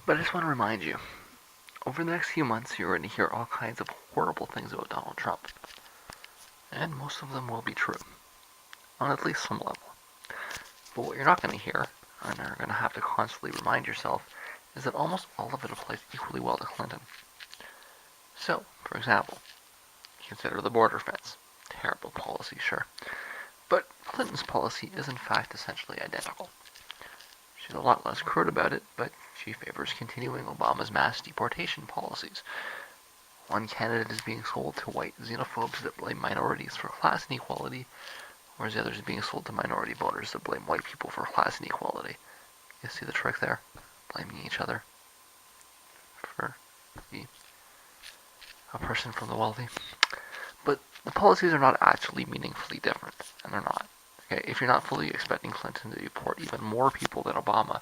But I just want to remind you, over the next few months, you're going to hear all kinds of horrible things about Donald Trump. And most of them will be true, on at least some level. But what you're not going to hear, and you're going to have to constantly remind yourself, is that almost all of it applies equally well to Clinton. So, for example, consider the border fence. Terrible policy, sure. But Clinton's policy is in fact essentially identical. She's a lot less crude about it, but she favors continuing Obama's mass deportation policies. One candidate is being sold to white xenophobes that blame minorities for class inequality, whereas the other is being sold to minority voters that blame white people for class inequality. You see the trick there? Blaming each other for the oppression from the wealthy. But the policies are not actually meaningfully different, and they're not. Okay, if you're not fully expecting Clinton to deport even more people than Obama,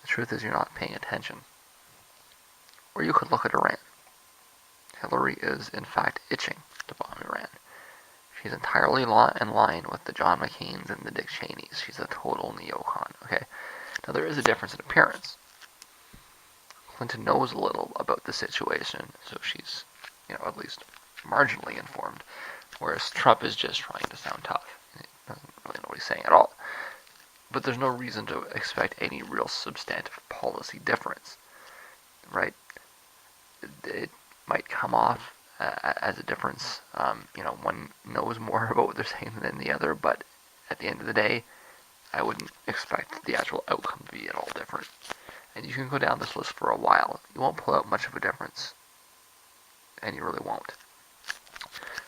the truth is you're not paying attention. Or you could look at Iran. Hillary is in fact itching to bomb Iran. She's entirely in line with the John McCains and the Dick Cheneys. She's a total neocon, okay? Now there is a difference in appearance. Clinton knows a little about the situation, so she's, at least marginally informed, whereas Trump is just trying to sound tough. He doesn't really know what he's saying at all. But there's no reason to expect any real substantive policy difference, right? It might come off as a difference. One knows more about what they're saying than the other, but at the end of the day, I wouldn't expect the actual outcome to be at all different. And you can go down this list for a while. You won't pull out much of a difference, and you really won't.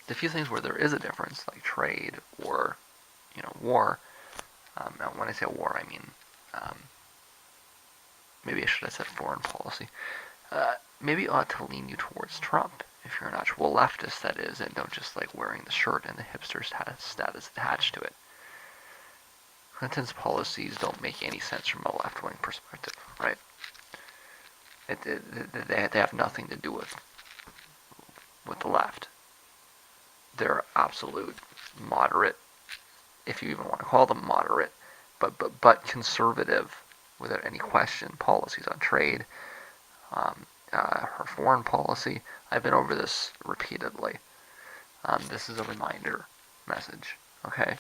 The few things where there is a difference, like trade or, war. And when I say war, I mean maybe I should have said foreign policy. Maybe it ought to lean you towards Trump if you're an actual leftist, that is, and don't just like wearing the shirt and the hipster status attached to it. Clinton's policies don't make any sense from a left-wing perspective, right? They have nothing to do with the left. They're absolute moderate, if you even want to call them moderate, but conservative, without any question, policies on trade, her foreign policy. I've been over this repeatedly. This is a reminder message, okay?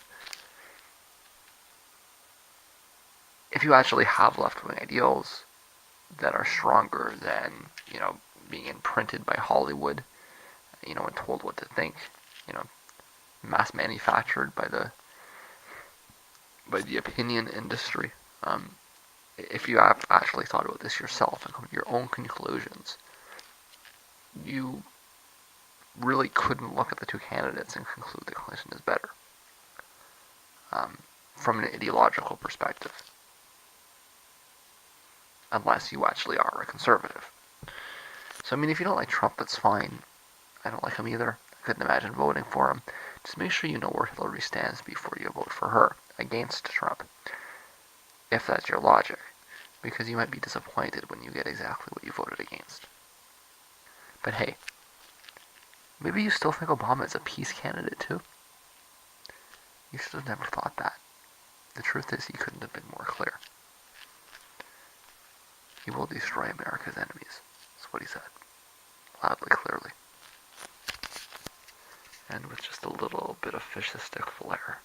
If you actually have left-wing ideals that are stronger than, being imprinted by Hollywood, and told what to think, mass manufactured by the opinion industry. If you have actually thought about this yourself and come to your own conclusions, you really couldn't look at the two candidates and conclude that Clinton is better from an ideological perspective, unless you actually are a conservative. So, if you don't like Trump, that's fine. I don't like him either. I couldn't imagine voting for him. Just make sure you know where Hillary stands before you vote for her against Trump, if that's your logic, because you might be disappointed when you get exactly what you voted against. But hey, maybe you still think Obama is a peace candidate too? You should have never thought that. The truth is, he couldn't have been more clear. He will destroy America's enemies. That's what he said, loudly, clearly. And with just a little bit of fascistic flair.